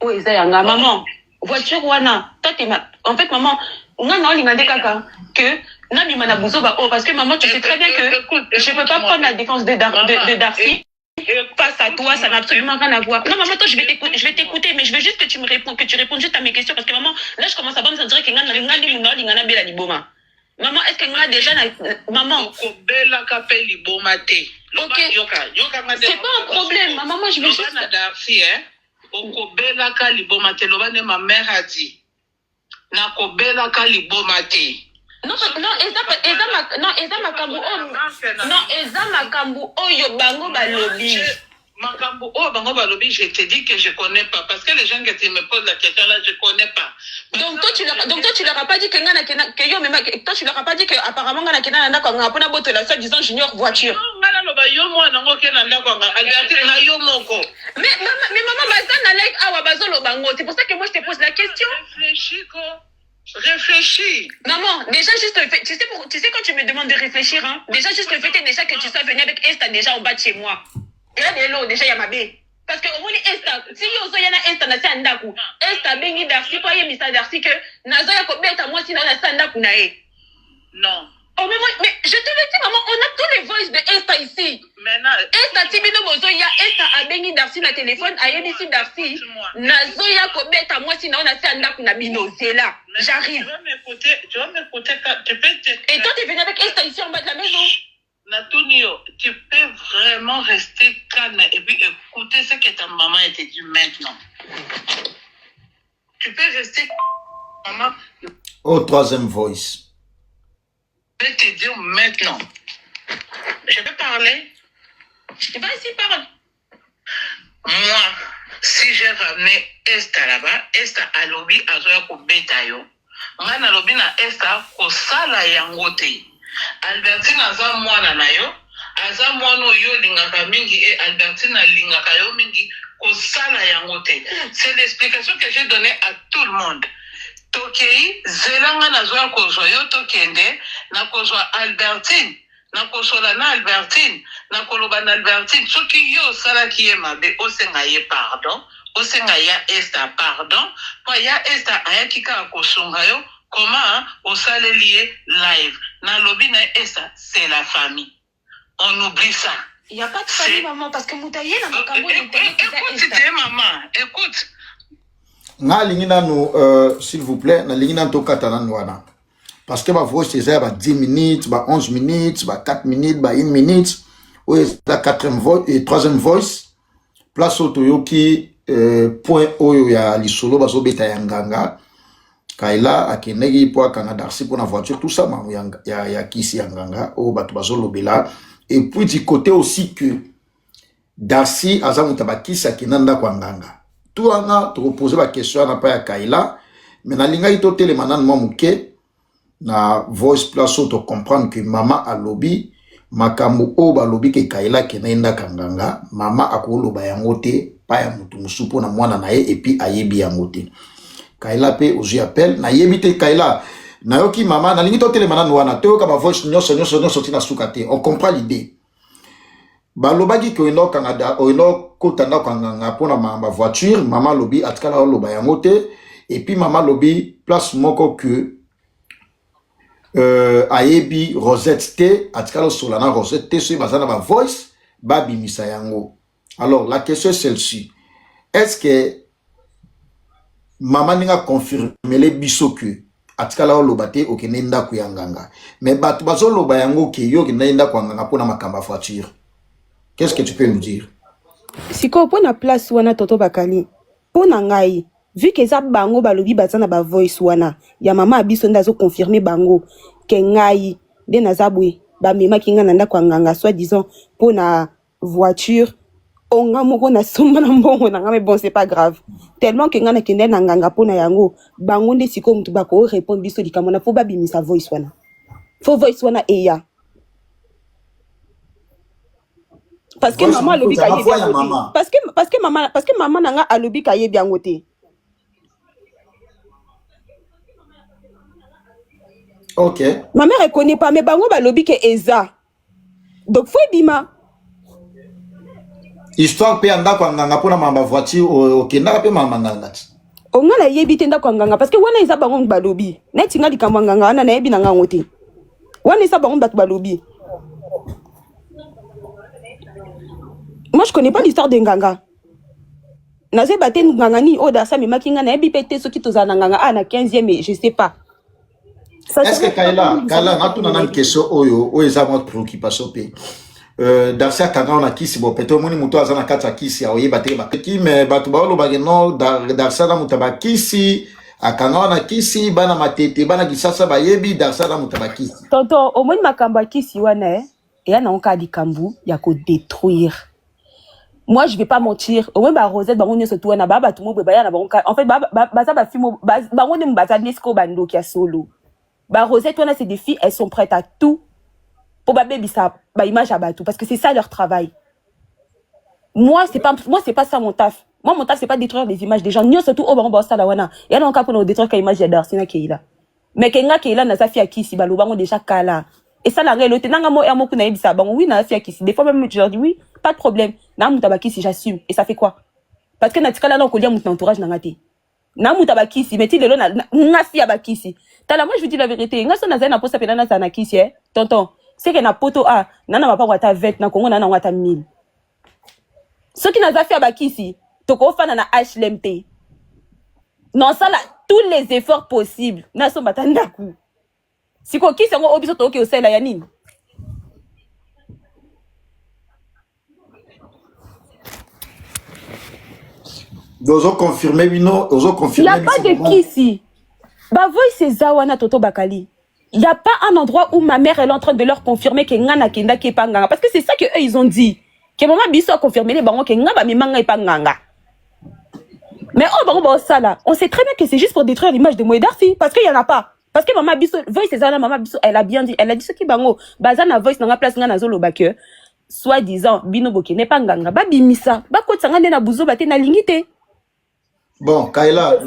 Oh, Ezayanga, maman, voiture wana, en fait, maman, on a l'ingandé kaka, que, Nabi Manabouzoba, oh, parce que maman, tu sais très bien que je ne peux pas prendre la défense de Darcy. Face à toi, ça n'a absolument rien à voir. Non, maman, toi, je vais t'écouter, mais je veux juste que tu me réponds, que tu répondes juste à mes questions, parce que maman, là, je commence à me sentir que maman, est-ce que moi déjà, maman, ok, c'est pas un problème, maman, moi, je veux juste. Okobelaka libomate lobane ma mère a dit nakobelaka libomate non eza makambu oyo bango balobi makambu oyo bango balobi. Je te dis que je connais pas parce que les gens qui me posent la question là, je connais pas. Donc toi tu leur as pas dit que ngana que yo même toi tu leur as pas dit que apparemment ngana kena nda kwa ngapona boto la soit disant junior voiture. Non ngana loba yo mwana ngo kena nda kwa ngana na yo moko. Mais maman bazana like awa bazolo bango, c'est pour ça que moi je te pose la question. Réfléchis. Maman, déjà juste le fait, tu sais quand tu me demandes de réfléchir, hein, déjà juste le fait est déjà que tu sois venu avec Esther déjà en bas de chez moi. Et là déjà il y a ma baie. Parce que au moins Esther, si yo so yana Esther na sandaku, Esther bengi Darcy quoi y misa Darcy que nazo ya ko beta moi si na sandaku na e. Non. Oh mais je te le dis maman, on a tous les voices de Esther ici. Maintenant Esther tibino bozo ya Esther a bengi Darcy na téléphone a yebisi Darcy nazo ya ko beta moi si na sandaku na bino zela. J'arrive. Tu vas m'écouter, tu peux te... Et toi, tu es venu avec Esther ici en bas de la maison. Natunio, tu peux vraiment rester calme et puis écouter ce que ta maman te dit maintenant. Tu peux rester maman. Oh, troisième voice. Je vais te dire maintenant. Je peux parler? Vas-y, parle. Moi, si j'ai ramené Esther là-bas, Esther a lobby à Zoya Kobetayo. Nga na lobby na Esther kosala yango te. Albertine aza mwana na yo, aza mwana yo lingaka mingi et Albertine lingaka yo mingi kosala yango te. C'est l'explication que j'ai donnée à tout le monde. Tokei zelanga na Zoya kozwa yo tokende na kozwa Albertine. Na kosola na Albertine, na koloba na Albertine, soki yo sala ki ye mabe, osenga ye pardon, osenga ya Esther pardon, po ya Esther ayakika kosunga yo, comment osale lié live. Na lobi na Esther, c'est la famille. On oublie ça. Il n'y a pas de famille, maman, parce que Moutaye n'a pas écoute, maman, écoute. Na lingina nous, s'il vous plaît, na lingina to katana nwana. Parce que ma voix c'est 10 minutes, 11 minutes, 4 minutes, 1 minute. Oui, la quatrième voice et troisième voice. Place au toyoki point oyo ya lisolo baso beta yanganga. Kaila akenegi po akanga Darcy pour la voiture tout ça ya kisi yanganga o batu baso lobela. Et puis du côté aussi que Darcy azamuta bakisi akinanda kwa nganga. Tout anga to poser la question na pa ya Kaila, mais na linga ito telemana mo muke. Na voice place to comprendre que maman a lobby makambo o ba lobby ke Kaila kenenda kanganga mama akoloba yango te pa ya mutu musupo na mwana na ye et puis ayebi yango te Kaila pe ozu appel na yebi te Kaila na yoki mama na lingi to telemana nwana to ka ba voice nyonso tina sukate on comprend l'idée ba lobaki ko ino kangada o ino kotanda kanganga pona ma voiture mama lobby atkala loba yango te et puis mama lobby place moko que ayebi Rosette T atikalo solana Rosette T so bazana ba voice babi misayango. Alors la question est celle-ci, est-ce que maman ninga confirmer les biso que atikala lobate okenenda kuyanganga mais batu bazo loba yango ke yo kenenda kwanganga pona makamba voiture? Qu'est-ce que tu peux nous dire? Siko pona place wana toto bakali pona ngai vu que ça bango balobi bazana ba voice wana ya mama abiso ndazo confirmer bango ke ngai de nazabwe ba mema kinga nanda kwa nganga soit disant pour na voiture onga moko na somba na mbongo na ngame bon c'est pas grave tellement que ngana kende na nganga pona yango bango nde siko mutu bako répondre biso likamona fo ba bimisa voice wana fo voice wana eya parce que maman lobi ka yebi yango parce que maman nanga alobi ka yebi yango te. Ok. Ma mère ne connaît pas, mais bango ba lobi ke eza. Donc faut bima. Histoire pe anda kwa nganga pona mamba voiture okenda pe mamba nganga. Onga la yebi tenda kwa nganga parce que wana isa bango balobi. Neti nga likamwa nganga wana na yebi na ngango te. Wana isa bango batu balobi. Moi je connais pas l'histoire de nganga. Nazé baté nganga ni oda sa mi makinga na yebi pété soki tozana nganga na 15e mais je sais pas. Est-ce que Kaila na tuna na question oyo eza mo préoccupation pe. Darcia kanga on a kisi bo peut-être moni muto azana kata kisi a oyeba te ba ki mais batu ba lo bageno Darcia na mutaba kisi akanga on a kisi bana matete bana kisasa ba yebi Darcia na mutaba kisi. Tonton au moins makamba kisi wana et ya na onka di kambu ya ko détruire. Moi je vais pas mentir au moins ba Rosette ba ngone surtout na ba tout mo ba ya na ba en fait ba ça ba fimo ba ngone mbaza nesco bando ki solo. Ba Rosette wana c'est des filles elles sont prêtes à tout pour ba baby ça ba image à batou parce que c'est ça leur travail. Moi c'est pas ça mon taf. Moi mon taf c'est pas détruire les images des gens. Ni surtout au bango ça la wana. Ya na onka pour détruire ka image ya Darsina Keila. Mais kenga Keila na sa fille qui si ba lo bango déjà kala. Et ça la réalité nanga mo ya moku na yebisa bango oui na fille qui si des fois même je leur dis oui, pas de problème. Na mutabaki si j'assume et ça fait quoi? Parce que na tikala na ko lia mutu entourage na ngati. Na mutabaki si mais ti lelo na fille abakisi. Tala moi je vous dis la vérité. Nga so na za na posa pena na za na kisi tonton. C'est que na poto a nana va pas wata vet na kongo nana wata 1000. Ce qui n'a pas fait abakisi, toko fana na HLMT. Non ça là tous les efforts possibles. Na so batanda ku. Si ko kisi ngo obiso to ke osela ya nini? Dozo confirmer bino, dozo confirmer. Il y a pas de kisi. Ba voice zawana toto bakali. Il n'y a pas un endroit où ma mère elle est en train de leur confirmer que ngana kenda ke pa nganga parce que c'est ça que eux ils ont dit. Que maman biso a confirmé les bango que ngaba mi manga e pa nganga. Mais oh bango ça là, on sait très bien que c'est juste pour détruire l'image de Moïse Darcy parce qu'il y en a pas. Parce que maman biso voice zana maman biso elle a bien dit, elle a dit ce qui bango bazana voice na place ngana zolo ba que soi-disant bino boke n'est pas nganga ba bimisa ba ko tsanga na buzo ba te na lingité. Bon, Kaila,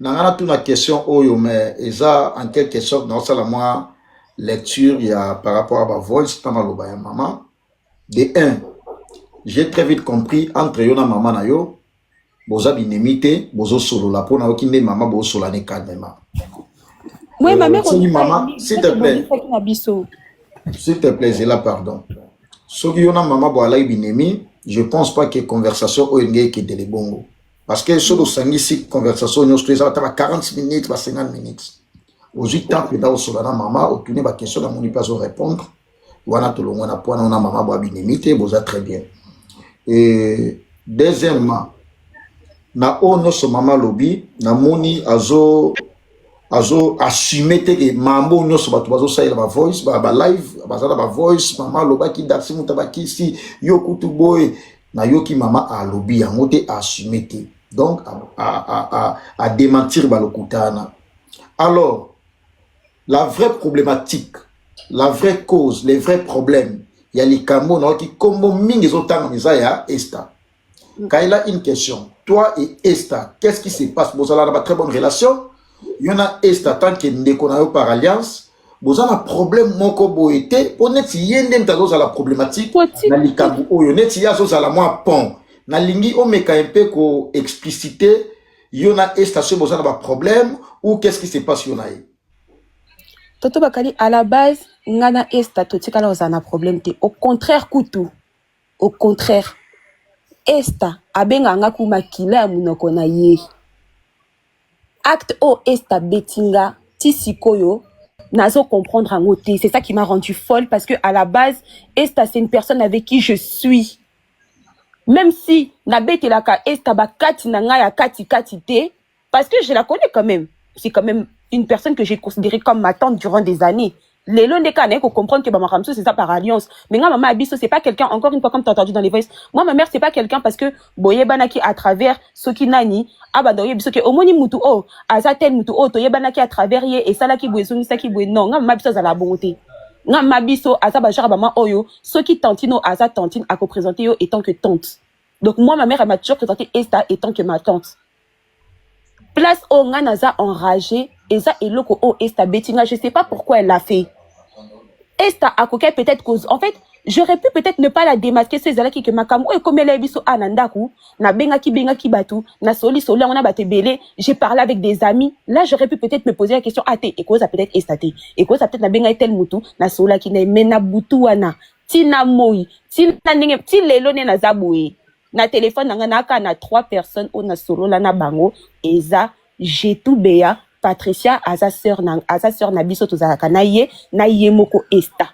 nangana tout la question oyo mais eza en quelque sorte dans ça la moi lecture il y a par rapport à ma voice pas mal ba maman. De 1, j'ai très vite compris entre yo na maman na yo boza binemité bozo solo la pona okinde maman bozo solo ne calmement. Oui, ma mère maman, s'il te plaît. S'il te plaît, j'ai la pardon. Soki yo na maman bo ala binemi, je pense pas que conversation o ngé ke de bongo. Parce que sur le sangi si conversation nous faisons 40 minutes, 50 minutes. Aujourd'hui tant que dans sur la maman, au tourner ma question dans mon pas répondre. Wana to lo na point on a maman bo binemité, boza très bien. Et deuxièmement, na ono so maman lobby, na moni azo assumer que mambo nyo so batu bazo saïla ba voice, ba live, bazala ba voice, maman loba ki Darcy mutabaki si yo kutu boy na yo ki maman a lobby yango te assumer te. Donc à démentir balokutana. Alors la vraie problématique, la vraie cause, les vrais problèmes, il y a les camo qui comme mingi zotanga misaya Esta. Kaila une question, toi et Esta, qu'est-ce qui se passe? Vous avez une très bonne relation. Il y en a Esta tant que nous par alliance. Vous avez un problème moko boete pour net yendem tazo la problématique. Na likabu oyo net yazo za la moi pont. Na lingi o meka un peu ko expliciter. Il y en a Esta ce vous avez un problème ou qu'est-ce qui se passe yona yi? Toto bakali à la base ngana Esta totika la ozana problème te. Au contraire kutu. Au contraire. Esta abenga ngaku makila ya munoko na ye. Acte o Esta betinga tisikoyo nazo comprendre en côté. C'est ça qui m'a rendu folle parce que à la base Esta c'est une personne avec qui je suis. Même si na bete la ka Esta ba kati na nga ya kati te parce que je la connais quand même. C'est quand même une personne que j'ai considérée comme ma tante durant des années. Les lois des cas, il faut comprendre que Maman Ramso, c'est ça par alliance. Mais moi, Maman Abisso, c'est pas quelqu'un, encore une fois, comme tu as entendu dans les voices. Moi, ma mère, c'est pas quelqu'un parce que, Boye Banaki à travers, Soki Nani, Abadoye Bisso, que Omoni Mutu, oh, Azatel Mutu, oh, Toye Banaki à travers, et ça là qui bouille, ça qui bouille, non, Maman Abisso, à la bonté. Maman Abisso, Azabajar, Maman Oyo, Soki Tantino, Azat Tantine, à co-présenter yo, étant que tante. Donc, moi, ma mère, elle m'a toujours présenté Esta étant que ma tante. Place au Nganaza enragé, et ça, et loko, oh, Esta Bettinga, je sais pas pourquoi elle l'a fait. Esta a coquet peut-être cause. En fait, j'aurais pu peut-être ne pas la démasquer ces là qui que makamu et comme elle a biso anandaku na benga ki batu na soli on a battu belé. J'ai parlé avec des amis. Là, j'aurais pu peut-être me poser la question ah et cause ça peut-être estaté et cause ça peut-être na benga tel mutu na sola qui na mena butu wana tina moi tina ninge ti lelo ne na zaboué na téléphone na 3 personnes on a solo la na bango eza j'ai tout béa Patricia à sa sœur na biso tozalaka na ye moko esta.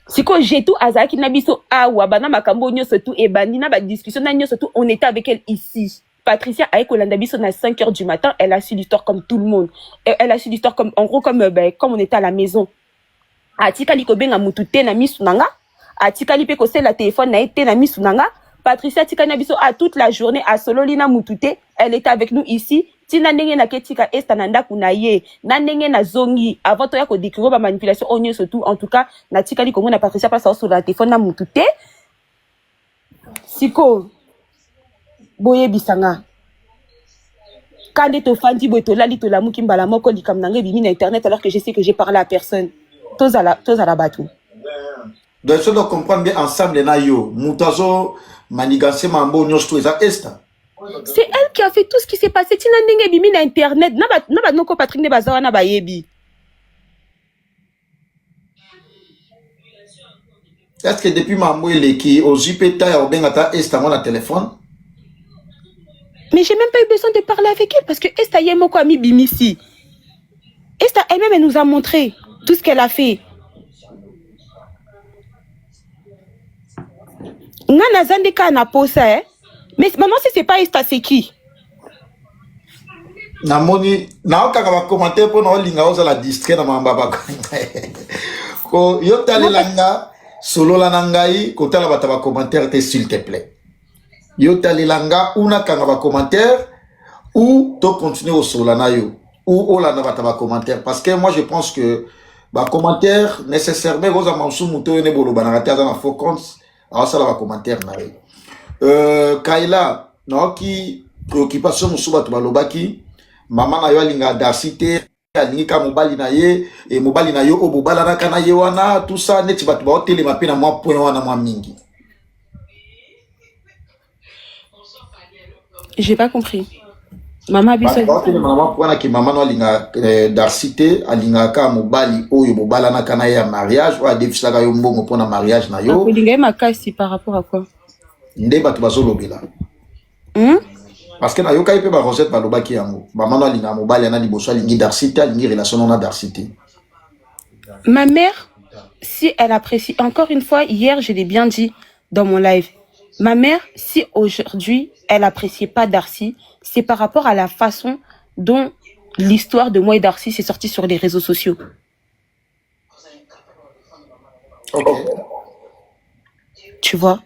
Siko j'ai tout azaki na biso awa bana makambo nyonso tout et bandi na ba discussion na nyonso tout on était avec elle ici. Patricia a kolanda biso na 5h du matin, elle a su l'histoire comme tout le monde. Elle a su l'histoire comme en gros comme on était à la maison. Atika liko benga mutute na misu nanga, atika li pe ko la téléphone na été na misu nanga. Patricia tika na biso à toute la journée à Sololina mutute, elle était avec nous ici. Tina ndenge na ketika esta nanda kunaye na ndenge na zongi avant to ya ko découvrir ba manipulation onyo surtout en tout cas na tika li komo na Patricia passe sur la téléphone na mutute siko boye bisanga kande to fandi boye to lali to la muki mbala moko likam nange bimi na internet alors que je sais que j'ai parlé à personne tozala batu donc ça doit comprendre bien ensemble na yo mutazo maniganse mambo nyos eza esta. C'est elle qui a fait tout ce qui s'est passé. Tina ndenge bimi na internet. Na noko Patrick ne bazawa na bayebi. Est-ce que depuis mambo eleki ozipeta ya obengata esta na téléphone? Mais j'ai même pas eu besoin de parler avec elle parce que esta yemoko ami bimisi. Esta elle-même elle nous a montré tout ce qu'elle a fait. Ngana zandeka na posa mais maintenant si c'est pas Esta c'est qui? Namoni na okaka ba commentaire pour no linga oza la distrait na mamba ba ko yotale langa solo la nangai ko tala bata ba commentaire te s'il te plaît yotale langa una kanga ba commentaire ou to continuer au solo na yo ou ola na bata ba commentaire parce que moi je pense que ba commentaire nécessairement roza mansu muto ne bolo banarate za na faux compte alors ça la ba commentaire na yo Kaila no ki préoccupation musuba to balobaki mama na yo alinga Darcité alingi ka mobali na ye et mobali na yo obobala na kana ye wana tout ça neti batu ba hôtel ma pe na moi point wana moi mingi. J'ai pas compris. Mama biso mama point na ki mama no alinga Darcité alinga ka mobali oyo bobala na kana ya mariage ou a defisaka yo mbongo pona mariage na yo. Alinga makasi par rapport à quoi? Nde batu bazolobela parce que na yoka ipe ba recette balobaki yango maman no alinga mobali na liboso alingi Darcité alingi relation na Darcité. Ma mère si elle apprécie encore une fois hier je l'ai bien dit dans mon live ma mère si aujourd'hui elle appréciait pas Darcy c'est par rapport à la façon dont l'histoire de moi et Darcy s'est sortie sur les réseaux sociaux. OK. Tu vois?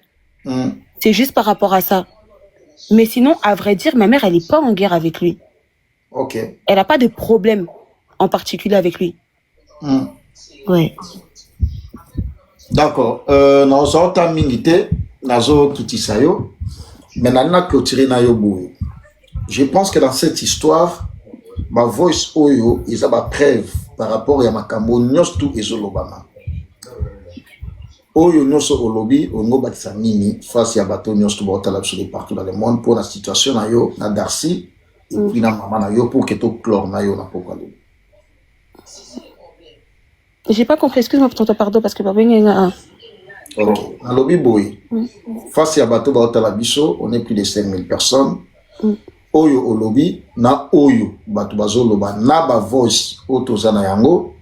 C'est juste par rapport à ça. Mais sinon, à vrai dire, ma mère, elle n'est pas en guerre avec lui. OK. Elle n'a pas de problème en particulier avec lui. Ouais. D'accord. Nazo ta mingite, nazo kitisayo, mais nana clôturer na yo boue. Je pense que dans cette histoire, ma voice oyo, ils ont ma preuve par rapport à ma kambo nyostu ezolobama. Oyo nyoso olobi ongo batisa nini face ya bato nyoso bota la partout dans le monde pour la situation na yo na Darcy et puis na maman na yo pour que to clore na yo na pokalo. J'ai pas compris, excuse-moi pour ton pardon parce que papa nga. OK. Na lobi boy. Face ya bato bota la biso, on est plus de 5000 personnes. Oyo olobi na oyo bato bazoloba na ba voice otozana yango.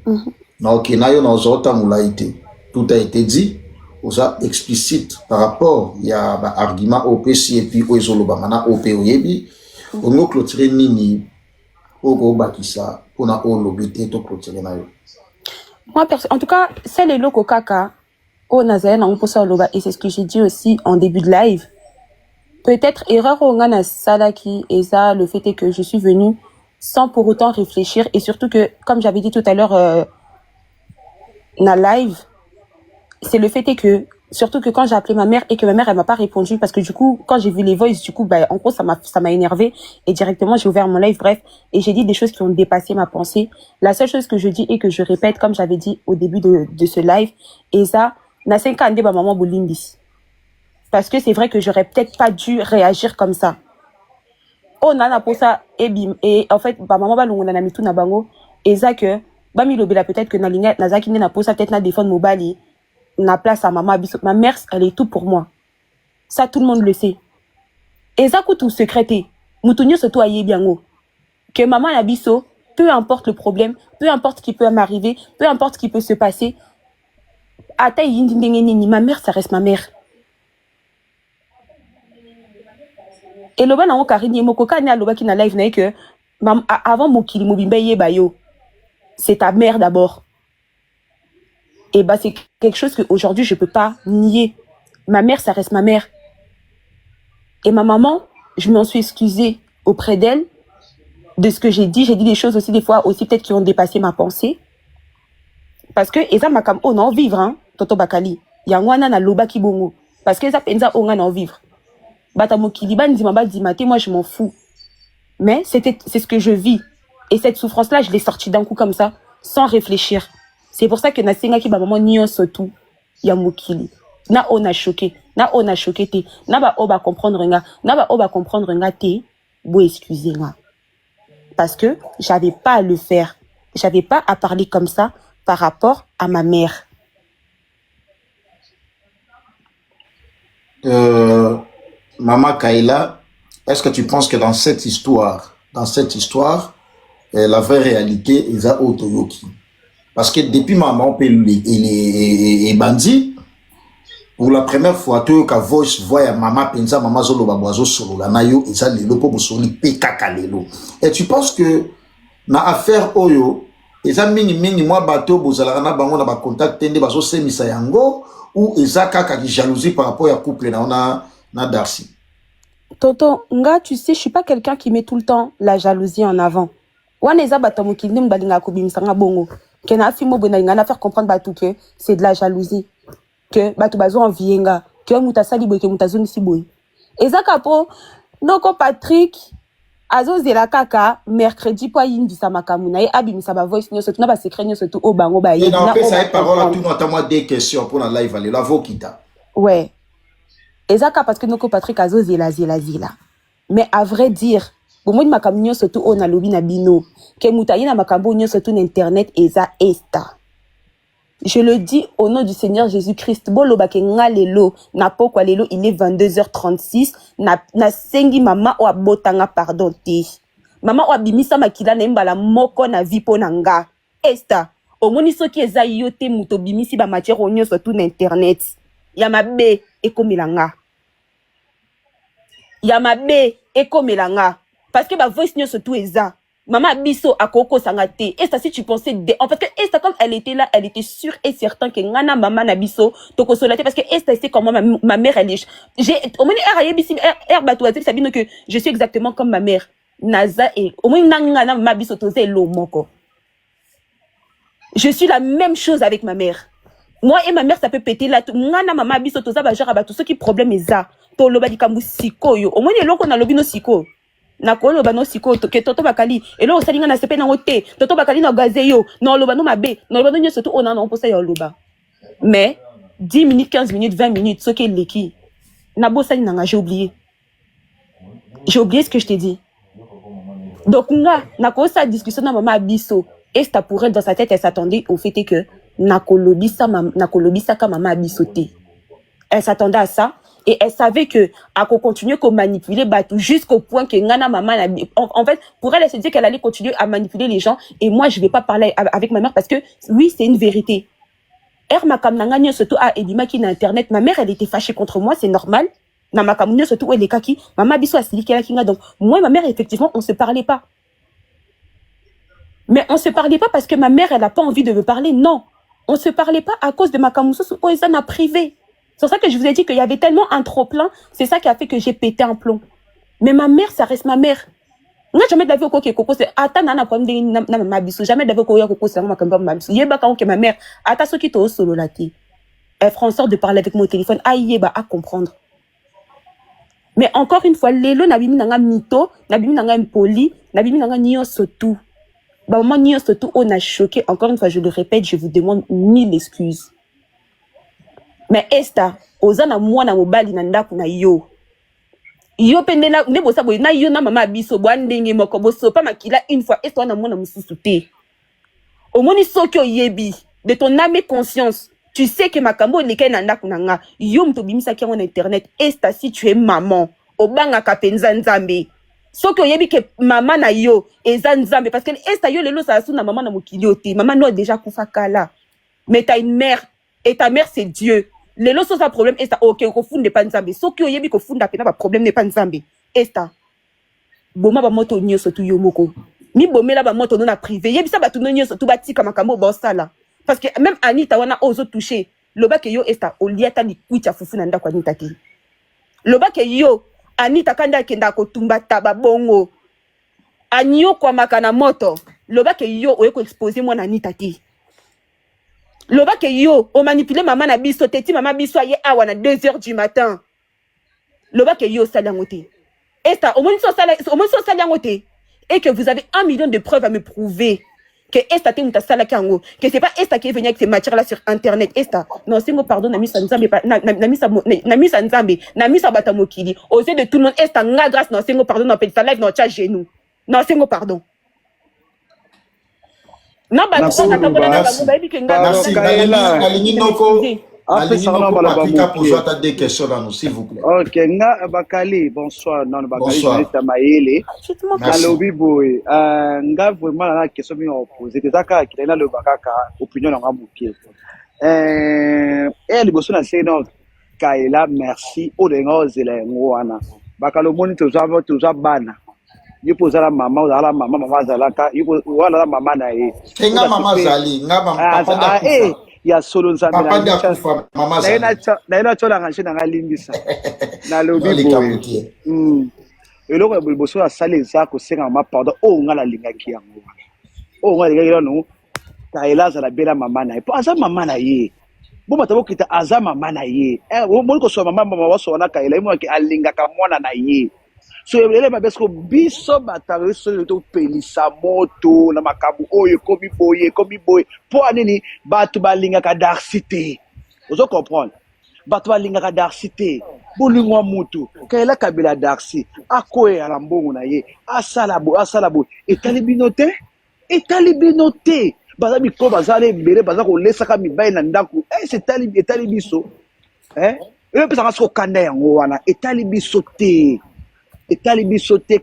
Na OK na yo na ozota mulaite. Tout a été dit, osa explicite par rapport il y a un argument OPC et puis ozoloba mana OP oyebi ongo clôturer nini ogo bakisa pona olobité to clôturer na yo. Moi en tout cas, c'est le loco kaka au Nazaire na on loba et c'est ce que j'ai dit aussi en début de live. Peut-être erreur au ngana salaki et ça le fait est que je suis venue sans pour autant réfléchir et surtout que comme j'avais dit tout à l'heure na live c'est le fait est que Surtout que quand j'ai appelé ma mère et que ma mère, elle m'a pas répondu parce que du coup, quand j'ai vu les voices, du coup, bah, en gros, ça m'a énervé et directement, j'ai ouvert mon live, bref, et j'ai dit des choses qui ont dépassé ma pensée. La seule chose que je dis et que je répète, comme j'avais dit au début de ce live, et ça, n'a 5 ans, ma maman Bolindis. Parce que c'est vrai que j'aurais peut-être pas dû réagir comme ça. Oh, nana, pour ça, et en fait, ma maman, bah, l'on a mis tout na bango, et ça que, bah, mi lobela peut-être que na linga, na zaki na pour ça, peut-être na défendre mon bali. Na place à maman Abisso. Ma mère, elle est tout pour moi. Ça, tout le monde le sait. Et ça, tout secrété. Moutounio se toye bien haut. Que maman Abisso, peu importe le problème, peu importe ce qui peut m'arriver, peu importe ce qui peut se passer, ma mère, ça reste ma mère. Et le ban en Karine, moko kanya loba qui na live na que, avant mon kili mobimbe bayo, c'est ta mère d'abord. Et bah, c'est quelque chose qu'aujourd'hui, je peux pas nier. Ma mère, ça reste ma mère. Et ma maman, je m'en suis excusée auprès d'elle de ce que j'ai dit. J'ai dit des choses aussi, des fois, aussi peut-être qui ont dépassé ma pensée. Parce que, et ça m'a comme, oh non, vivre, hein, Toto Bakali. Yangwana na loba ki bongo. Parce que ça pensa, oh non, vivre. Batamo kiliban, dimate, moi, je m'en fous. Mais c'est ce que je vis. Et cette souffrance-là, je l'ai sortie d'un coup comme ça, sans réfléchir. C'est pour ça que na senga ki ba maman nyon surtout ya mokili. Na on a choqué te. Na ba oba comprendre nga te. Bo excusez nga. Parce que j'avais pas à le faire. J'avais pas à parler comme ça par rapport à ma mère. Maman Kaila, est-ce que tu penses que dans cette histoire, la vraie réalité est à Otoyoki? Parce que depuis maman et bandit, pour la première fois, tu as voice voix maman pensa maman zolo baboazo solo la nayo et ça lelo po bosoli pekaka lelo. Et tu penses que na affaire oyo et ça mingi moi bateau bozala na bango na ba contact tende bazo semisa yango ou eza kaka ki jalousie par rapport à couple na Darcy. Tonton, nga, tu sais, je suis pas quelqu'un qui met tout le temps la jalousie en avant. Waneza batomo ki nim balinga ko bimisanga bongo. Kena fimo bona ngana faire comprendre batou que c'est de la jalousie. Que batou bazo envienga, que mutasali boy que mutazoni si boy. Ezaka po noko Patrick azo zela kaka mercredi po yindi sa makamuna e abimisa ba voice nyo surtout na ba secret nyo surtout o bango ba yindi. Et na pesa e parole à tout notamment des questions pour la live aller la vokita. Ouais. Ezaka parce que noko Patrick azo zela. Mais à vrai dire, bon moi makambo nyo surtout o na lobi na bino, ke mutayi na makambo nyo surtout na internet eza esta. Je le dis au nom du Seigneur Jésus-Christ. Bolo bake nga lelo na pokwa lelo il est 22h36 na sengi mama o abotanga pardon te. Mama o abimisa makila na mbala moko na vipo na nga. Esta omoni soki eza yo te muto bimisi ba matière onyo surtout na internet. Ya mabe ekomelanga. Ya mabe ekomelanga parce que ba voice nyo surtout eza. Maman biso a koko sangate. Et ça, si tu pensais, en fait, que Esther, comme elle était là, elle était sûre et certaine que ngana maman na biso, toko solate, parce que Esther sait comment ma mère, elle est. Au moins, sabine que je suis exactement comme ma mère. Naza et, au moins, ngana ma biso tose lo moko. Je suis la même chose avec ma mère. Moi et ma mère, ça peut péter là. Ngana maman biso tosa ba genre tout ce qui problème est ça. To lo ba di kambu siko yo. Au moins, il y a l'on a lobino siko. Na kolo bano siko ke toto bakali elo osalinga na sepe na ngote toto bakali na gazeyo no loba no mabe no loba no nyoso to ona no posa yo loba mais 10 minutes 15 minutes 20 minutes ce qu'est leki na bosali na j'ai oublié ce que je t'ai dit. Donc nga na ko sa discussion na maman Abisso et ça pour elle dans sa tête elle s'attendait au fait que na kolobisa ka maman Abisso te. Elle s'attendait à ça. Et elle savait que, à continuer à manipuler Batou jusqu'au point que Nana maman, en fait, pour elle, elle se disait qu'elle allait continuer à manipuler les gens. Et moi, je vais pas parler avec ma mère parce que, oui, c'est une vérité. Surtout à Edima qui n'a internet, ma mère, elle était fâchée contre moi, c'est normal. Surtout elle est kaki, maman biso a donc, moi et ma mère, effectivement, on se parlait pas. Mais on se parlait pas parce que ma mère, elle a pas envie de me parler, non. On se parlait pas à cause de ma camusso ou Ezana privé. C'est pour ça que je vous ai dit qu'il y avait tellement un trop-plein. C'est ça qui a fait que j'ai pété un plomb. Mais ma mère, ça reste ma mère. Moi, jamais d'avoir coco, c'est attends, nana, problème de ma biso. Jamais d'avoir coco, c'est ma biso. Yeba, quand ma mère, attends, ce qui t'o solo la ti. Elle fera en sorte de parler avec moi au téléphone. Aïe, bah, à comprendre. Mais encore une fois, lelo nabimi nanga mito, nabimi nanga impoli, nabimi nanga nyonso tout. Bah, maman nyonso tout, on a choqué. Encore une fois, je le répète, je vous demande 1000 excuses. Mais esta, ozana mwana mobali na ndaku na yo. Yo pende na ndebo sabo na yo na mama biso bwandenge moko boso pa makila une fois esta wana mwana mususu te. Omoni soki oyebi de ton âme et conscience. Tu sais que makambo leke na ndaku na nga. Yo mto bimisa ki na internet. Esta si tu es maman, obanga kapenza nzambe. Soki oyebi ke maman na yo eza nzambe parce que esta yo lelo sa na maman na mokili ote. Maman no déjà kufa kala. Mais t'as une mère et ta mère c'est Dieu. Lelo so sa problème esta OK ko funde pa nzambe. Soki oyebi ko funda pena ba problème ne pa nzambe. Esta boma ba moto nyoso tu yo moko. Mi bomela ba moto na privé. Yebisa ba tu nyoso tu batika makambo ba sala. Parce que même Anita wana ozo touché. Loba ke yo esta oliata ni kucha fufu na ndako Anita ki. Loba ke yo Anita kanda kenda ko tumba taba bongo. Anyo kwa makana moto. Loba ke yo oyeko exposer moi na Anita ki. Loba ke yo o manipuler maman na biso teti maman biso aye awa na 2h du matin. Loba ke yo salangote. Esta au moins so salangote et que vous avez 1 million de preuves à me prouver que esta te muta sala kango que c'est pas esta qui est venu avec ces matières là sur internet. Esta non c'est pardon na misa nzambe na misa nzambe na misa bata mokili aux yeux de tout le monde. Esta nga grâce non c'est pardon na petit live non tcha genou non c'est pardon. Non, bah, merci. Patrika pose des questions là, s'il vous plaît. Ok, nga Bakali, bonsoir. Non, Bakali, journaliste Maïele. Alobi boy, nga vraiment la question bien posée. C'est ça qui est là le bakaka opinion na ngamukie. Et le bosso na c'est non Kaila merci au dengo zele ngwana. Bakalo moni toujours bana. Yo poza la maman zalaka yo wala la maman na ye nga maman zali nga papa ya solo nzambe papa nda kufa maman zali na ina chola nganje na ngalimbisa na lobi boy eloko boso ya sale za ko senga ma pardon o ngala lingaki yango o ngala lingaki no Kaila za la bela maman na ye po aza maman na ye bo batabo kita aza maman na ye mo ko so maman waso na Kaila mo ki alingaka mwana na ye. So ele mabesko biso batare so to pelisa moto na makabu oyo komi boye po anini batu balinga ka darcité ozo comprendre batu balinga ka darcité bolingwa mutu Kaila kabila darci akoye ala mbongo na ye asalabo etali binote baza biko bazale mbere baza ko lesaka mibai na ndaku c'est etali biso ele pesa ngasko kanda yango wana etali biso te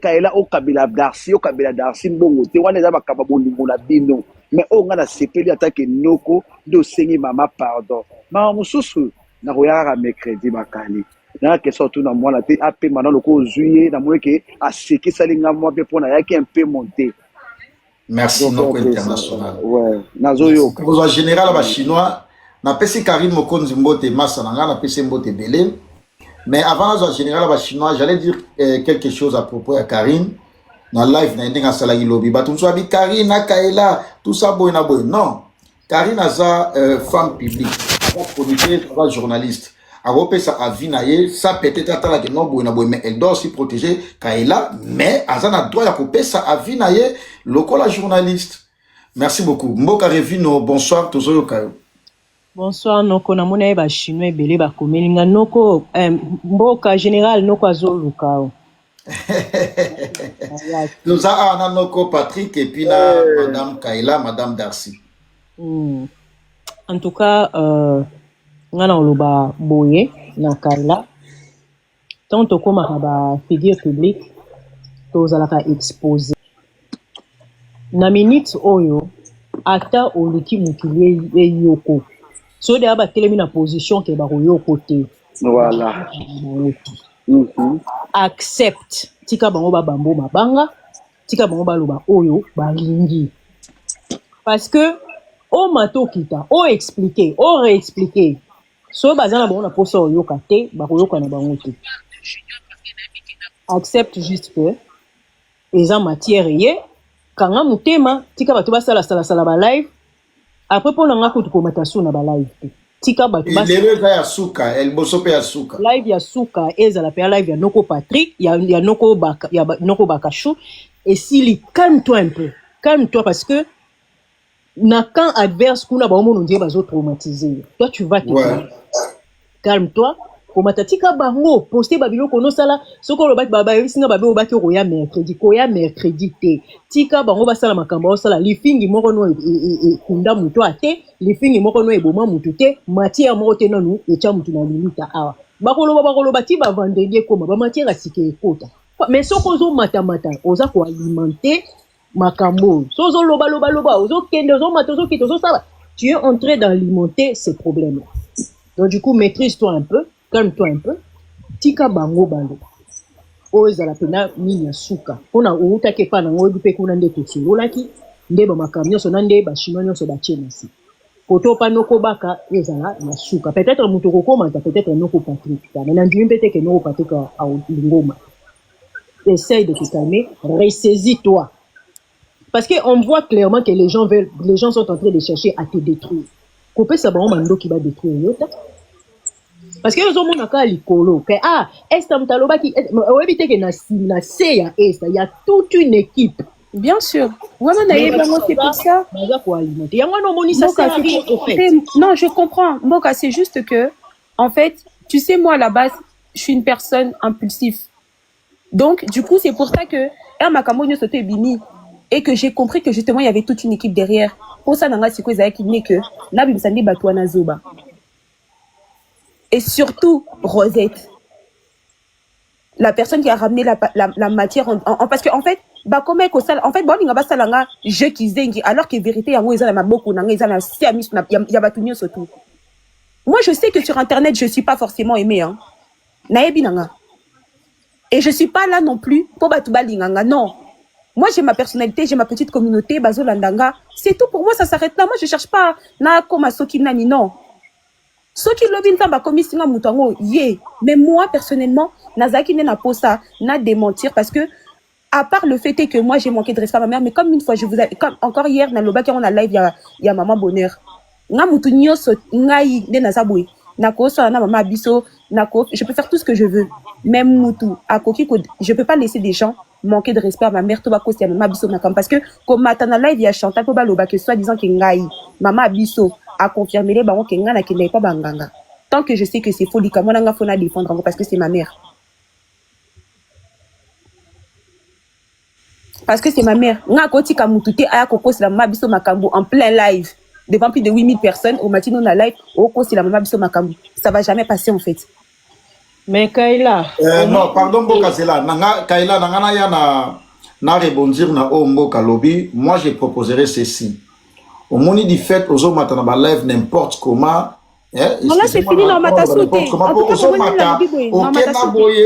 Kaila o kabila darci mbongo te wana za bakaba bolingo na bino mais o ngana sepeli atake noko do sengi mama pardon mama mususu na koyaka mercredi Bakali na question tout na mwana te ape mana loko juillet na moke a seki salinga moi pe pona yaki un peu monter. Merci noko international ouais nazoyo ko général ba chinois na pesi Karine Mokonzi Mbote masa na ngana pesi Mbote belé. Mais avant en général, les Chinois, j'allais dire quelque chose à propos de Karine. Dans le live, il y a un salarié lobby. Tout ça, Karine, Kaila, tout ça, boy. Non. Karine a sa femme publique. Elle est journaliste. Elle a vie, ça peut-être attendre que non, mais elle doit aussi protéger Kaila. Mais elle a le droit de couper ça à vie, la journaliste. Merci beaucoup. Mboka Revino, bonsoir, tous les cas. Bonsoir noko na mona ba chinois belé ba komelinga noko mboka général noko azoluka. Nous avons noko Patrick et puis là madame Kaila, madame Darcy. En tout cas ngana oloba boye na Kaila. Tant to koma ba figure publique to zalaka exposé. Na minute oyo ata oluki mukili yoko. So de aba telemi na position ke ba koyo côté. Voilà. Accept tika bango ba bambo mabanga, tika bango ba loba oyo ba lingi. Parce que o mato kita, o expliquer, o réexpliquer. So bazana bango na poso oyo kate, ba koyo kana bango te. Accept juste que eza matière ye kanga mutema tika bato basala sala ba live. Après pour nanga ko komata so na ba live tika bato bas lelo ya suka el boso pe ya suka live ya suka ezala pe live ya Noko Patrick ya Noko Baka ya Noko Bakachou et s'il calme-toi un peu calme-toi parce que na camp adverse kuna ba omo ndie bazo traumatiser toi tu vas te calme-toi komatatika bango poster babilo kono sala soko lo bat baba singa babe obaki roya mercredi te tika bango basala makambo sala lifingi moko no e kunda muto ate lifingi moko no e boma mutu te matière moko te nanu e cha mutu na limita awa bakolo ti ba vendredi koma ba matière asike ekota mais soko zo mata oza ko alimenter makambo sozo loba ozo kende ozo mata ozo kito ozo sala tu es en train d'alimenter ces problèmes donc du coup maîtrise-toi un peu calme-toi un peu tika bango balo oza la pena nini ya suka pona outa ke pa na ngobi pe kuna nde tosololaki nde ba makamyo so nande ba chinois so ba chenasi poto pa Noko Baka ezala na suka peut-être muto kokomanta peut-être Noko Patrick mais na ndimi peut-être Noko Patrick a lingoma essaye de te calmer ressaisis-toi parce que on voit clairement que les gens sont en train de chercher à te détruire kopé ça ba mando qui va détruire yota parce que les hommes ont un likolo que esta mtaloba qui éviter que na seya esta il y a toute une équipe bien sûr vraiment c'est pour ça non je comprends Mboka c'est juste que en fait tu sais moi à la base je suis une personne impulsive donc du coup c'est pour ça que Makamonyo sauté bimi et que j'ai compris que justement il y avait toute une équipe derrière pour ça nanga siko ezaki ne que na bimsandi batwana zoba. Et surtout, Rosette, la personne qui a ramené la matière parce que en fait, comme en fait, bon, il y a je qui zengi, alors que vérité, il y a beaucoup, il y a surtout. Moi, je sais que sur Internet, je suis pas forcément aimée, hein. Et je suis pas là non plus pour batouba linganga, non. Moi, j'ai ma personnalité, j'ai ma petite communauté, bazo landanga. C'est tout pour moi, ça s'arrête là. Moi, je cherche pas na comme soki nani, non. Ce qui lobby tamba commis singa mutango yé mais moi personnellement nazaki ne na posa na démentir parce que à part le fait que moi j'ai manqué de respect à ma mère mais comme une fois je vous comme encore hier na loba on a live il y a maman bonheur nga mutu nyoso ngai ne nazabwe nako so na maman biso nako je peux faire tout ce que je veux même mutu akoki ko je peux pas laisser des gens manquer de respect à ma mère to ba kosi maman biso nakam parce que comme matana live il y a Chantal po ba loba que soit disant que ngai maman biso à confirmer les barons qui n'ont pas banganga. Tant que je sais que c'est faux, moi n'anga faut na défendre parce que c'est ma mère. Parce que c'est ma mère. Nga koti kamutute aya koko c'est la mama biso makambo en plein live devant plus de 8000 personnes au matin on a live oko c'est la mama biso makambo. Ça va jamais passer en fait. Mais Kaila non pardon Mboka Zela nanga Kaila nanga ya na rebondir na Mboka lobby moi je proposerais ceci. Au moni du fait aux hommes maintenant ba live n'importe comment voilà c'est fini dans mata sauté en tout cas mata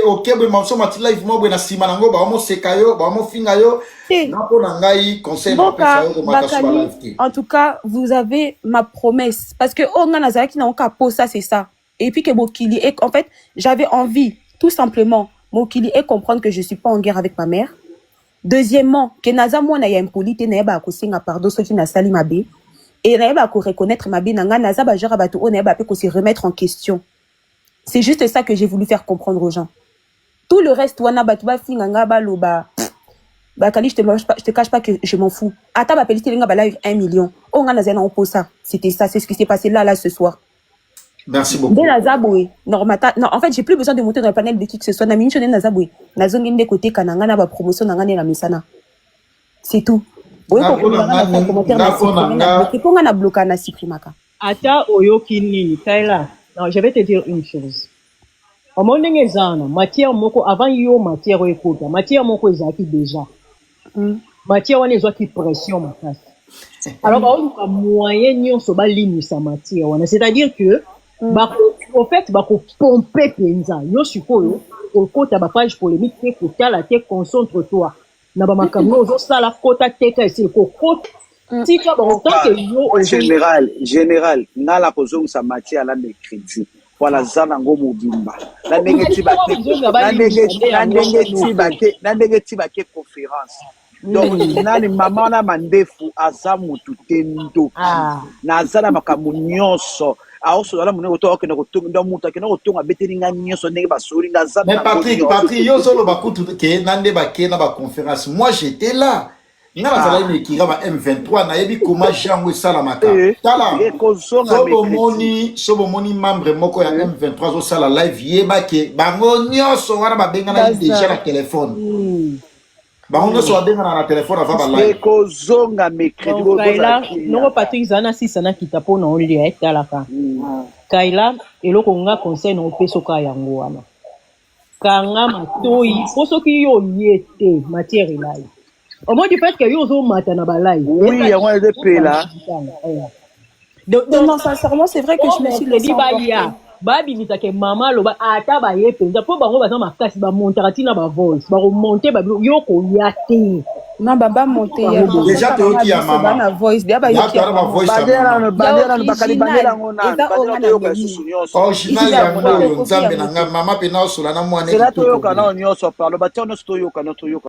OK be mamso mati live mo be na sima nango ba mo sekayo ba mo fingayo na po nangai conseil ba pesa yo mata sur live. En tout cas vous avez ma promesse parce que nga nazaki na onka po ça c'est ça et puis que Mokili et en fait j'avais envie tout simplement Mokili et comprendre que je suis pas en guerre avec ma mère. Deuxièmement, que naza mwana ya impolite na yeba ko singa pardon soki na sali mabe et na yeba ko reconnaître mabe nanga naza ba jara bato on na yeba pe ko se remettre en question. C'est juste ça que j'ai voulu faire comprendre aux gens. Tout le reste wana bato ba singa nga ba loba ba kali je te cache pas que je m'en fous. Ata ba pelite nga ba live 1 million. O nga naza na on ça. C'était ça, c'est ce qui s'est passé là ce soir. Merci beaucoup. Non, en fait, j'ai plus besoin de monter dans le panel de qui que ce soit. C'est tout. Ata oyoki nini Kaila. Non, je vais te dire une chose. Au moment où matière moko avant yo matière écoute, matière moko ezaki déjà. Matière on ezaki pression makasi. Alors on a moyen nyonso ba limisa matière. C'est-à-dire que en fait bako pomper penza yo sikoyo okota ba page polémique te kotala te concentre-toi na ba makambo ozo sala kota teka esi ko kota tika ba autant que yo général na la kozong sa matière la d'écriture voilà zana ngo mobimba na ndenge tiba ke conférence donc nani mama na mandefu azamu tutendo na zana makambo nyonso aosola mona ko to okende ko tonga muta kena ko tonga beteli nga nyonso ndenge basoli nga za Mais Patrick yo solo bakutu ke nande ba ke na ba conférence. Moi j'étais là. Nga bazala ni kira ba M23 na yebi comment jango sala maka. Tala. Sobo moni membre moko ya M23 zo sala live yeba ke bango nyonso wana ba benga na déjà na téléphone. Bango nyonso ba benga na téléphone avant ba live. Ko zonga mercredi go Kaila nongo Patrick zana sisana kitapo na oli ya talaka. Kaila eloko nga conseil no peso ka yango wana. Kanga matoi poso ki yo yete matière ilai. Au moins du fait que yo zo mata na balai. Oui, il y a un de là. Non, sincèrement, c'est vrai que je me suis laissé emporter. Babi mitake mama lo ba ata ba ye penza po bango ba ma kasi ba monterati na ba voice ba remonter ba yo ko yate. Non, baba monter déjà to ki ya mama na voice dia ba yo ki ba voice bandera bakali bandera ngona bandera yo ka susu nyonso original ya ngo nzambe na nga mama pe na osula na mwana c'est là to yo kana nyonso parlo ba tono sto yo kana to yo